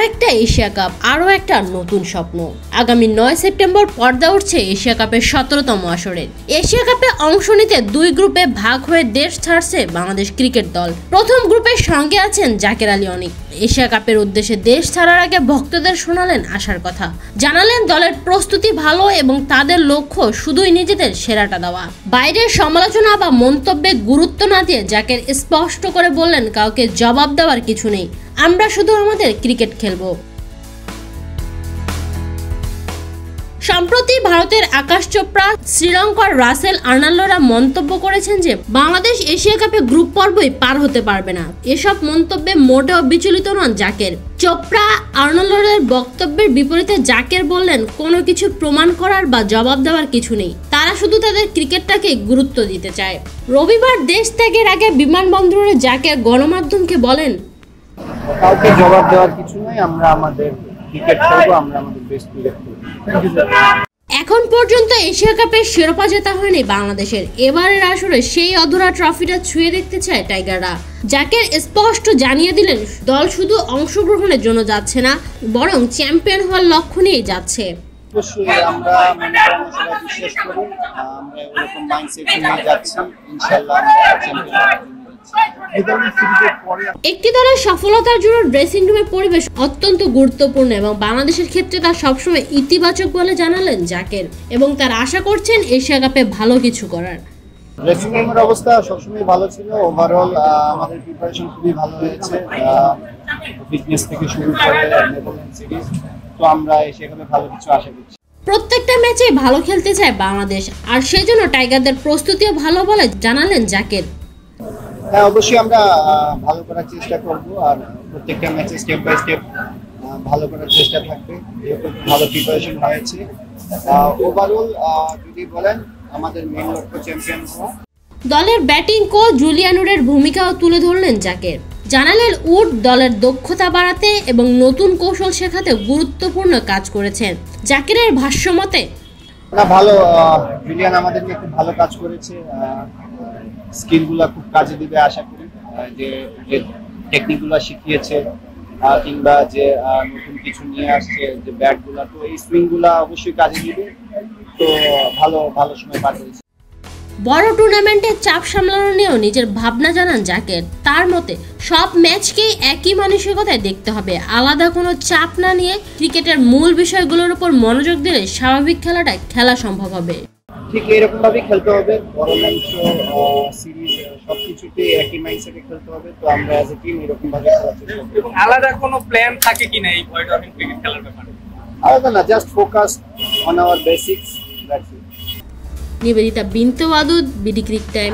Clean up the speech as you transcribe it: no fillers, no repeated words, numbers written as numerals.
একটা Asia cup, আরও একটা নতুন স্বপ্ন। আগামী 9 সেপ্টেম্বর পর্দা উঠছে এশিয়া কাপের 17তম আসরের। এশিয়া কাপে অংশ নিতে দুই গ্রুপে ভাগ হয়ে দেশ ছাড়ছে বাংলাদেশ ক্রিকেট দল। প্রথম গ্রুপের সঙ্গে আছেন জাকের আলী অনিক। এশিয়া কাপের উদ্দেশ্যে দেশ ছাড়ার আগে ভক্তদের শোনালেন আশার কথা, জানালেন দলের প্রস্তুতি ভালো এবং তাদের লক্ষ্য শুধুই নিজেদের সেরাটা দেওয়া। বাইরের সমালোচনা বা মন্তব্যে গুরুত্ব না দিয়ে জাকের স্পষ্ট করে বললেন, কাউকে জবাব দেওয়ার কিছু নেই, আমরা শুধু আমাদের ক্রিকেট খেলব। সম্প্রতি ভারতের আকাশ চোপড়া, শ্রীলঙ্কার রাসেল আর্নাল্ডোরা মন্তব্য করেছেন যে বাংলাদেশ এশিয়া কাপে গ্রুপ পর্বই পার হতে পারবে না। এসব মন্তব্যে মোটেও বিচলিত নন জাকের। চোপড়া আর্নাল্ডোর বক্তব্যের বিপরীতে জাকের বললেন, কোনো কিছু প্রমাণ করার বা জবাব দেওয়ার কিছু নেই, তারা শুধু তাদের ক্রিকেটটাকে গুরুত্ব দিতে চায়। রবিবার দেশ ত্যাগের আগে বিমানবন্দরে জাকের গণমাধ্যমকে বলেন, কাউকে জবাব দেওয়ার কিছু নেই, আমরা আমাদের ক্রিকেট খেলবো, আমরা আমাদের বেস্ট ক্রিকেট খেলবো। এখন পর্যন্ত এশিয়া কাপের শিরোপা জেতা হয়নি বাংলাদেশের। এবারের আসরে সেই অধরা ট্রফিটা ছুঁয়ে দেখতে চায় টাইগাররা। জাকের স্পষ্ট জানিয়ে দিলেন, দল শুধু অংশগ্রহণের জন্য যাচ্ছে না, বরং চ্যাম্পিয়ন হওয়ার লক্ষ্য নিয়ে যাচ্ছে। অবশ্যই আমরা বিশ্বাস করি, আমরা এরকম মাইন্ডসেট নিয়ে যাচ্ছি, ইনশাআল্লাহ একটি দলের সফলতার জন্য ড্রেসিং রুমের পরিবেশ অত্যন্ত গুরুত্বপূর্ণ এবং বাংলাদেশের ক্ষেত্রে তা সবসময় ইতিবাচক বলে জানালেন জাকের, এবং তার আশা করছেন এশিয়া কাপে ভালো কিছু করার। ড্রেসিং রুমের অবস্থা সবসময় ভালো ছিল, ওভারঅল আমাদের প্রিপারেশন খুবই ভালো হয়েছে, ফিটনেস থেকে শুরু করে নেদারল্যান্ড সিরিজ, তো আমরা এশিয়া কাপে ভালো কিছু আশা করছি। প্রত্যেকটা ম্যাচে ভালো খেলতে চায় বাংলাদেশ, আর সেজন্য টাইগারদের প্রস্তুতিও ভালো বলে জানালেন জাকের। হ্যাঁ, অবশ্যই আমরা ভালো করার চেষ্টা করব, আর প্রত্যেকটা ম্যাচে স্টেপ বাই স্টেপ ভালো করার চেষ্টা থাকবে, যেহেতু ভালো প্রিপারেশন হয়েছে। ওভারঅল যদি বলেন, আমাদের মেইন লক্ষ্য চ্যাম্পিয়ন হওয়া। দলের ব্যাটিং কোচ জুলিয়ান উডের ভূমিকাও তুলে ধরলেন জাকের, জানালেন উড দলের দক্ষতা বাড়াতে এবং নতুন কৌশল শেখাতে গুরুত্বপূর্ণ কাজ করেছেন। জাকেরের ভাষ্যমতে, ভালো জুলিয়ান আমাদেরকে খুব ভালো কাজ করেছে, স্কিলগুলো খুব কাজে দিবে আশা করি, যে টেকনিকগুলো শিখিয়েছে কিংবা যে নতুন কিছু নিয়ে আসছে, যে ব্যাটগুলো, তো এই সুইংগুলো অবশ্যই কাজে দিবে, তো ভালো সময় পার করেছে। বড় টুর্নামেন্টের চাপ সামলানো নিয়েও নিজের ভাবনা জানান জাকের। তার মতে সব ম্যাচকেই একই মানসিকতায় দেখতে হবে, আলাদা কোনো চাপ না নিয়ে ক্রিকেটের মূল বিষয়গুলোর উপর মনোযোগ দিলে স্বাভাবিক খেলাটা খেলা সম্ভব হবে। ঠিক এরকম ভাবেই খেলতে হবে, বড় ম্যাচ সিরিজ সবকিছুতে একই মাইন্ডসেটে খেলতে হবে, তো আমরা অ্যাজ এ টিম এরকম ভাবে খেলার চেষ্টা করব। এবং আলাদা কোনো প্ল্যান থাকে কিনা এই পয়েন্ট অফ ক্রিকেট খেলার ব্যাপারে? আলাদা না, just focus on our basics, that's it. Nibedita Binte Wadud, BD ক্রিক time.